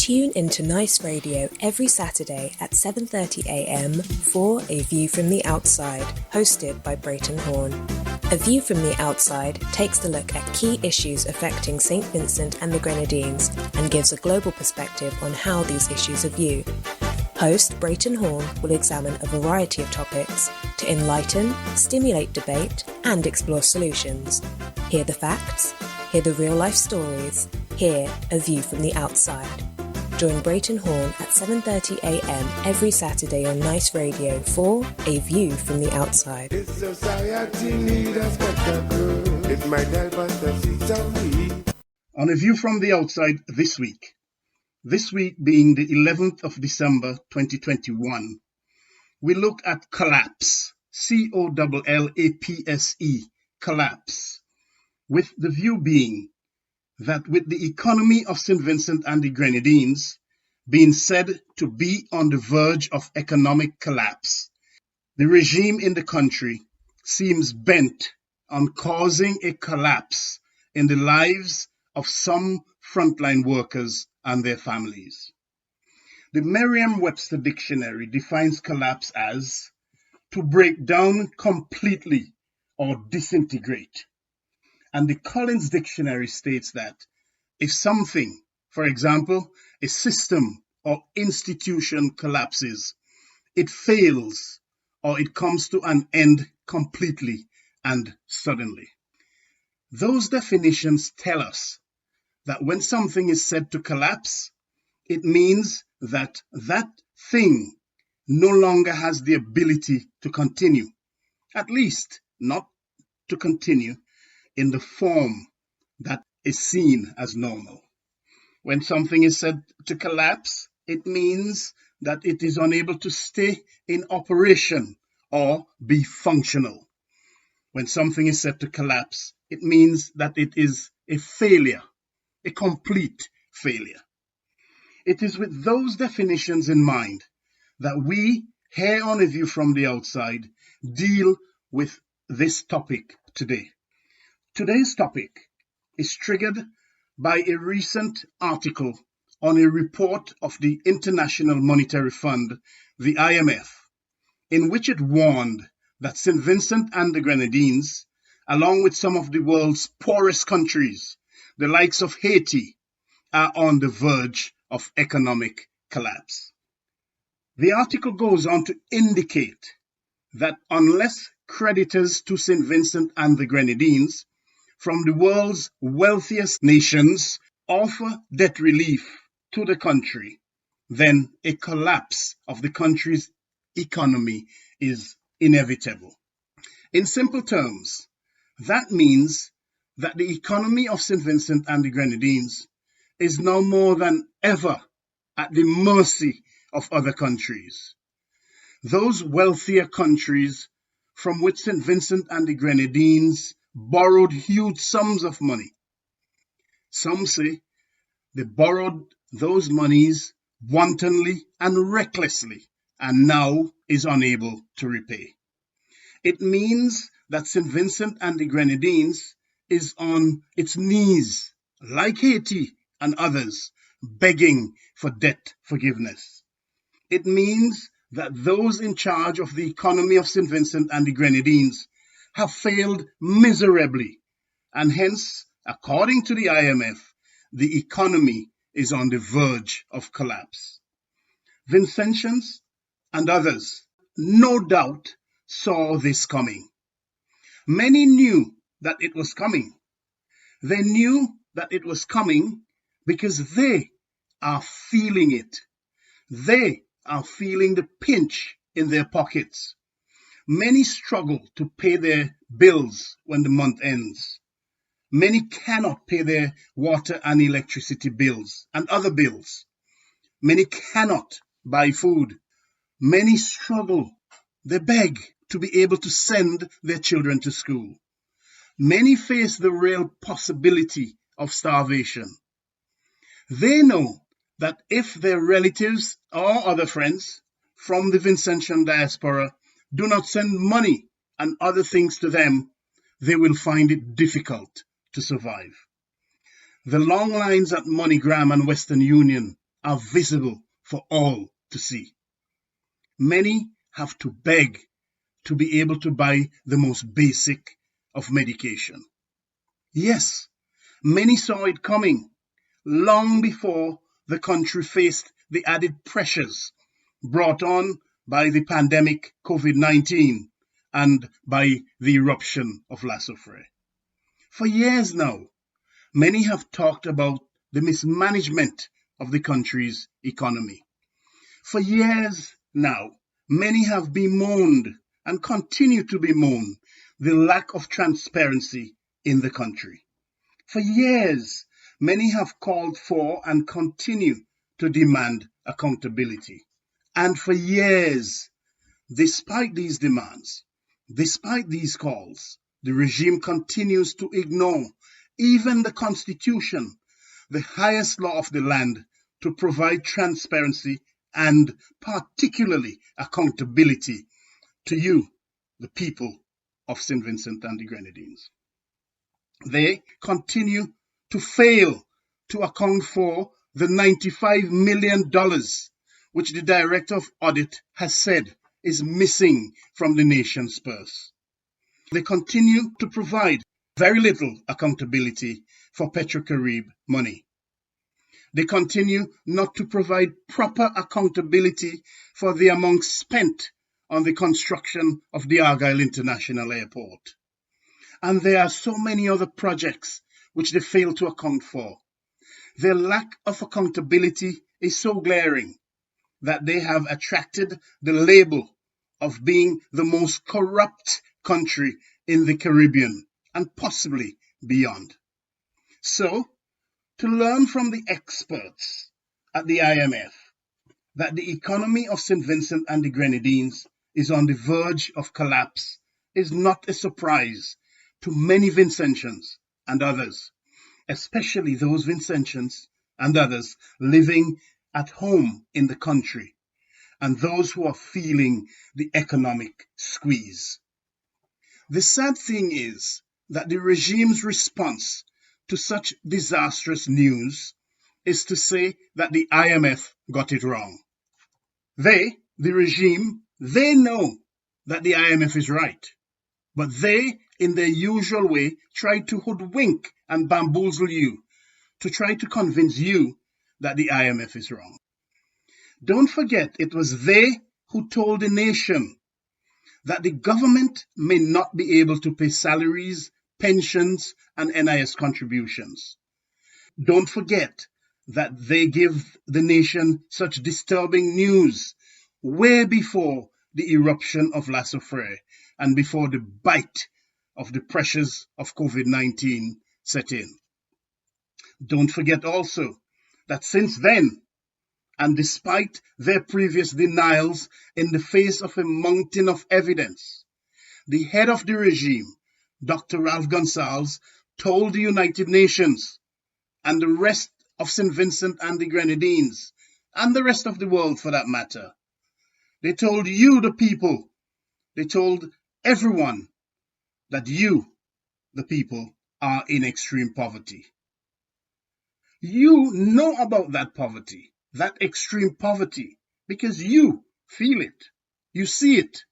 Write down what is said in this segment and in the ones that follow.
Tune into Nice Radio every Saturday at 7:30 a.m. for A View from the Outside, hosted by Brereton Horne. A View from the Outside takes a look at key issues affecting St Vincent and the Grenadines and gives a global perspective on how these issues are viewed. Host Brereton Horne will examine a variety of topics to enlighten, stimulate debate, and explore solutions. Hear the facts, hear the real-life stories, hear A View from the Outside. Join Brereton Horne at 7:30 a.m. every Saturday on Nice Radio for A View from the Outside. This society needs a spectacle. It might help us to see some need. On A View from the Outside this week being the 11th of December 2021, we look at collapse, C-O-L-L-A-P-S-E, collapse, with the view being that with the economy of St Vincent and the Grenadines being said to be on the verge of economic collapse, the regime in the country seems bent on causing a collapse in the lives of some frontline workers and their families. The Merriam-Webster dictionary defines collapse as to break down completely or disintegrate. And the Collins Dictionary states that if something, for example, a system or institution collapses, it fails or it comes to an end completely and suddenly. Those definitions tell us that when something is said to collapse, it means that that thing no longer has the ability to continue, at least not to continue in the form that is seen as normal. When something is said to collapse, it means that it is unable to stay in operation or be functional. When something is said to collapse, it means that it is a failure, a complete failure. It is with those definitions in mind that we, here on A View from the Outside, deal with this topic today. Today's topic is triggered by a recent article on a report of the International Monetary Fund, the IMF, in which it warned that St Vincent and the Grenadines, along with some of the world's poorest countries, the likes of Haiti, are on the verge of economic collapse. The article goes on to indicate that unless creditors to St Vincent and the Grenadines from the world's wealthiest nations offer debt relief to the country, then a collapse of the country's economy is inevitable. In simple terms, that means that the economy of St Vincent and the Grenadines is now more than ever at the mercy of other countries. Those wealthier countries from which St Vincent and the Grenadines borrowed huge sums of money. Some say they borrowed those monies wantonly and recklessly and now is unable to repay. It means that St Vincent and the Grenadines is on its knees, like Haiti and others, begging for debt forgiveness. It means that those in charge of the economy of St Vincent and the Grenadines have failed miserably, and hence, according to the IMF, the economy is on the verge of collapse. Vincentians and others, no doubt, saw this coming. Many knew that it was coming. They knew that it was coming because they are feeling it. They are feeling the pinch in their pockets. Many struggle to pay their bills when the month ends. Many cannot pay their water and electricity bills and other bills. Many cannot buy food. Many struggle. They beg to be able to send their children to school. Many face the real possibility of starvation. They know that if their relatives or other friends from the Vincentian diaspora do not send money and other things to them, they will find it difficult to survive. The long lines at MoneyGram and Western Union are visible for all to see. Many have to beg to be able to buy the most basic of medication. Yes, many saw it coming long before the country faced the added pressures brought on by the pandemic COVID-19 and by the eruption of Lasso Frere. For years now, many have talked about the mismanagement of the country's economy. For years now, many have bemoaned and continue to bemoan the lack of transparency in the country. For years, many have called for and continue to demand accountability. And for years, despite these demands, despite these calls, the regime continues to ignore even the Constitution, the highest law of the land, to provide transparency and particularly accountability to you, the people of St Vincent and the Grenadines. They continue to fail to account for the $95 million which the Director of Audit has said is missing from the nation's purse. They continue to provide very little accountability for Petrocarib money. They continue not to provide proper accountability for the amount spent on the construction of the Argyle International Airport. And there are so many other projects which they fail to account for. Their lack of accountability is so glaring that they have attracted the label of being the most corrupt country in the Caribbean and possibly beyond. So, to learn from the experts at the IMF that the economy of St Vincent and the Grenadines is on the verge of collapse is not a surprise to many Vincentians and others, especially those Vincentians and others living at home in the country and those who are feeling the economic squeeze. The sad thing is that the regime's response to such disastrous news is to say that the IMF got it wrong. They, the regime, they know that the IMF is right, but they, in their usual way, try to hoodwink and bamboozle you to try to convince you that the IMF is wrong. Don't forget, it was they who told the nation that the government may not be able to pay salaries, pensions, and NIS contributions. Don't forget that they give the nation such disturbing news way before the eruption of Lasso Frere and before the bite of the pressures of COVID-19 set in. Don't forget also that since then, and despite their previous denials in the face of a mountain of evidence, the head of the regime, Dr. Ralph Gonsalves, told the United Nations and the rest of St. Vincent and the Grenadines, and the rest of the world for that matter, they told you, the people, they told everyone that you, the people, are in extreme poverty. You know about that poverty, that extreme poverty, because you feel it, you see it.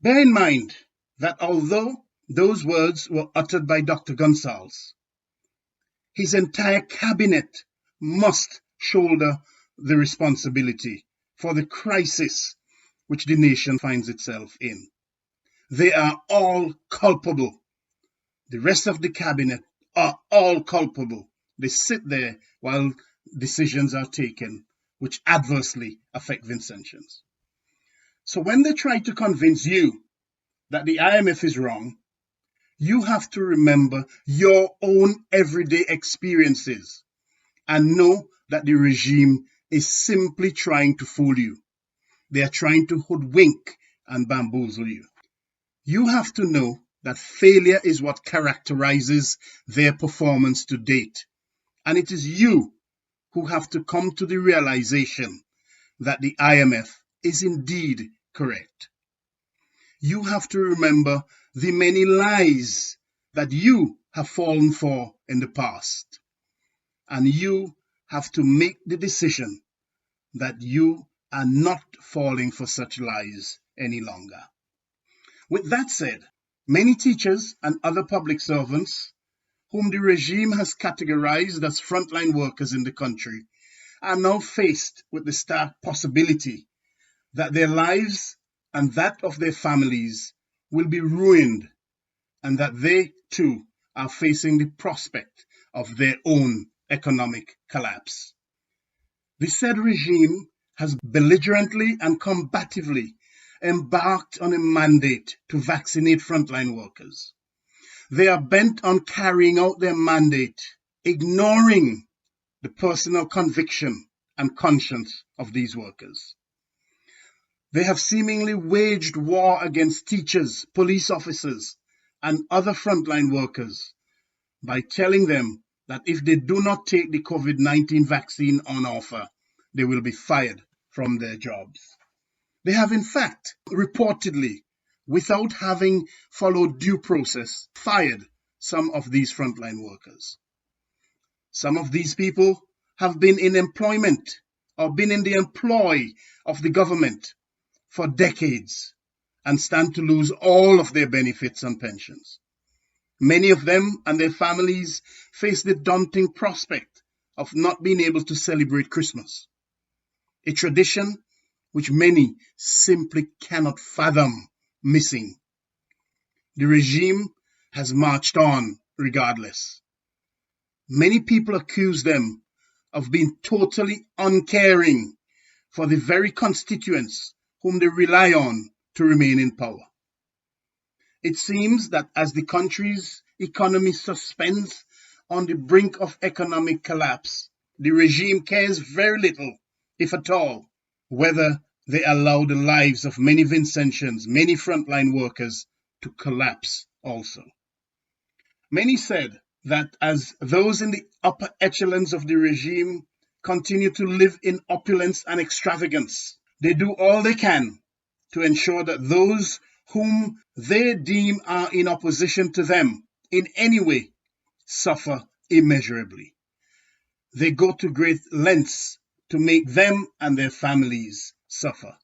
Bear in mind that although those words were uttered by Dr. Gonsalves, his entire cabinet must shoulder the responsibility for the crisis which the nation finds itself in. They are all culpable. The rest of the cabinet are all culpable. They sit there while decisions are taken which adversely affect Vincentians. So when they try to convince you that the IMF is wrong, you have to remember your own everyday experiences and know that the regime is simply trying to fool you. They are trying to hoodwink and bamboozle you. You have to know that failure is what characterizes their performance to date. And it is you who have to come to the realization that the IMF is indeed correct. You have to remember the many lies that you have fallen for in the past. And you have to make the decision that you are not falling for such lies any longer. With that said, many teachers and other public servants whom the regime has categorized as frontline workers in the country are now faced with the stark possibility that their lives and that of their families will be ruined, and that they too are facing the prospect of their own economic collapse. The said regime has belligerently and combatively embarked on a mandate to vaccinate frontline workers. They are bent on carrying out their mandate, ignoring the personal conviction and conscience of these workers. They have seemingly waged war against teachers, police officers, and other frontline workers by telling them that if they do not take the COVID-19 vaccine on offer, they will be fired from their jobs. They have in fact, reportedly, without having followed due process, fired some of these frontline workers. Some of these people have been in employment or been in the employ of the government for decades and stand to lose all of their benefits and pensions. Many of them and their families face the daunting prospect of not being able to celebrate Christmas, a tradition which many simply cannot fathom missing. The regime has marched on regardless. Many people accuse them of being totally uncaring for the very constituents whom they rely on to remain in power. It seems that as the country's economy suspends on the brink of economic collapse, the regime cares very little, if at all, whether they allow the lives of many Vincentians, many frontline workers, to collapse also. Many said that as those in the upper echelons of the regime continue to live in opulence and extravagance, they do all they can to ensure that those whom they deem are in opposition to them in any way suffer immeasurably. They go to great lengths to make them and their families suffer.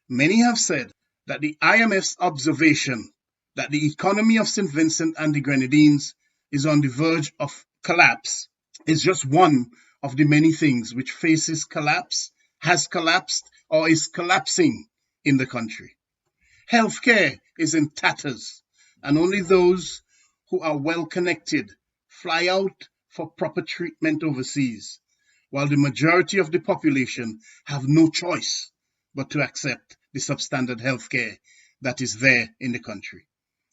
Many have said that the IMF's observation that the economy of St Vincent and the Grenadines is on the verge of collapse is just one of the many things which faces collapse, has collapsed, or is collapsing in the country. Healthcare is in tatters, and only those who are well connected fly out for proper treatment overseas, while the majority of the population have no choice but to accept the substandard healthcare that is there in the country.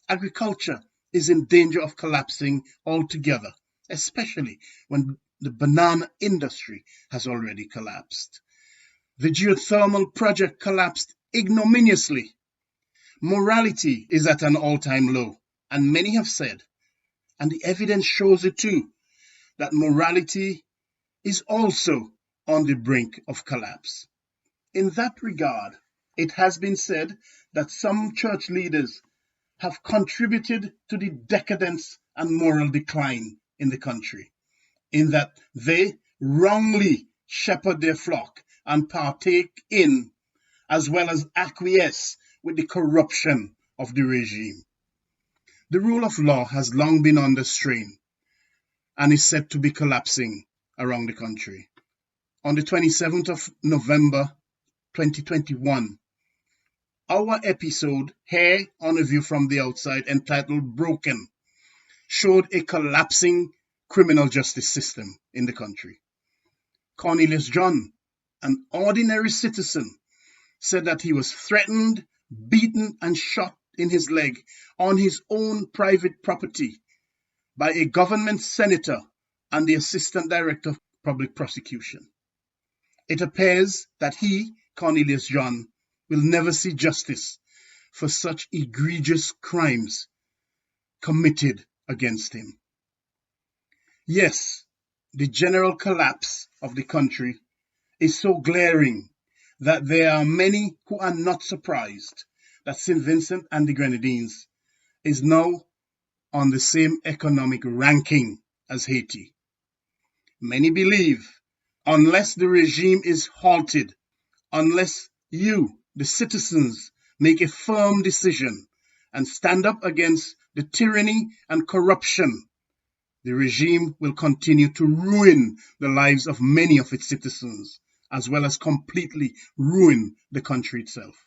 Agriculture is in danger of collapsing altogether, especially when the banana industry has already collapsed. The geothermal project collapsed ignominiously. Morality is at an all-time low, and many have said, and the evidence shows it too, that morality is also on the brink of collapse. In that regard, it has been said that some church leaders have contributed to the decadence and moral decline in the country, in that they wrongly shepherd their flock and partake in, as well as acquiesce with the corruption of the regime. The rule of law has long been under strain and is said to be collapsing around the country. On the 27th of November 2021, our episode here on A View from the Outside, entitled Broken, showed a collapsing criminal justice system in the country. Cornelius John, an ordinary citizen, said that he was threatened, beaten, and shot in his leg on his own private property by a government senator and the Assistant Director of Public Prosecution. It appears that he, Cornelius John, will never see justice for such egregious crimes committed against him. Yes, the general collapse of the country is so glaring that there are many who are not surprised that St Vincent and the Grenadines is now on the same economic ranking as Haiti. Many believe unless the regime is halted, unless you, the citizens, make a firm decision and stand up against the tyranny and corruption, the regime will continue to ruin the lives of many of its citizens, as well as completely ruin the country itself.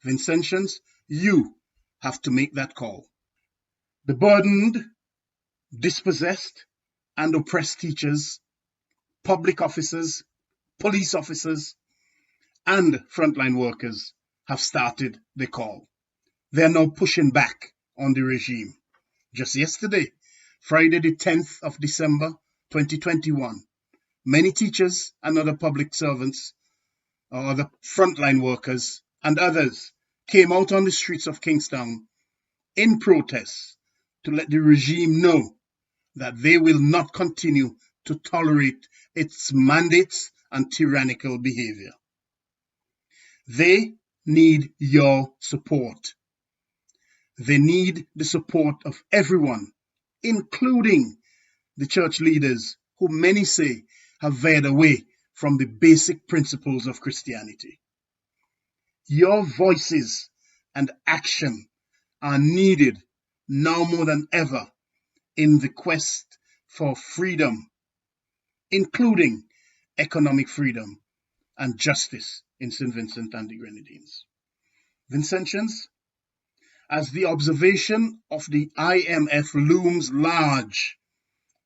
Vincentians, you have to make that call. The burdened, dispossessed, and oppressed teachers, public officers, police officers, and frontline workers have started the call. They are now pushing back on the regime. Just yesterday, Friday the 10th of December 2021, many teachers and other public servants, or other frontline workers and others came out on the streets of Kingstown in protest to let the regime know that they will not continue to tolerate its mandates and tyrannical behavior. They need your support. They need the support of everyone, including the church leaders who many say have veered away from the basic principles of Christianity. Your voices and action are needed now more than ever in the quest for freedom, including economic freedom and justice in St Vincent and the Grenadines. Vincentians, as the observation of the IMF looms large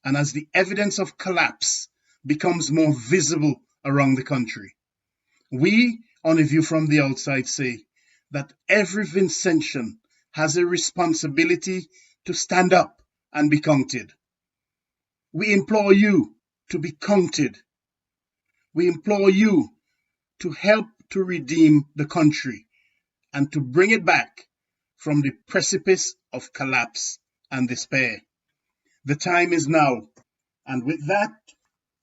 and as the evidence of collapse becomes more visible around the country, we, on A View from the Outside, say that every Vincentian has a responsibility to stand up and be counted. We implore you to be counted. We implore you to help to redeem the country and to bring it back from the precipice of collapse and despair. The time is now. And with that,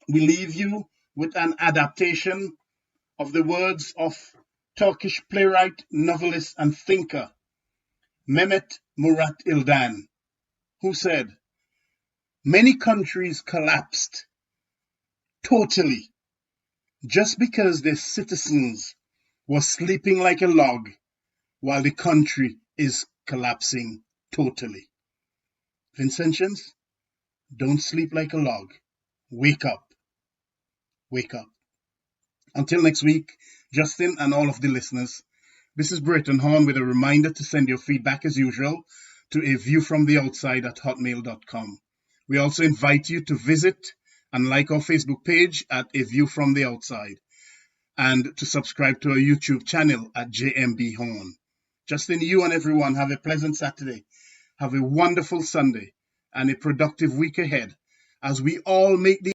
we leave you with an adaptation of the words of Turkish playwright, novelist, and thinker Mehmet Murat İlden, who said, "Many countries collapsed totally just because their citizens were sleeping like a log while the country is collapsing totally." Vincentians, don't sleep like a log. Wake up. Wake up. Until next week, Justin and all of the listeners, this is Brereton Horne with a reminder to send your feedback as usual to aviewfromtheoutside@hotmail.com. We also invite you to visit and like our Facebook page at A View From The Outside and to subscribe to our YouTube channel at JMB Horne. Justin, you and everyone have a pleasant Saturday. Have a wonderful Sunday and a productive week ahead as we all make the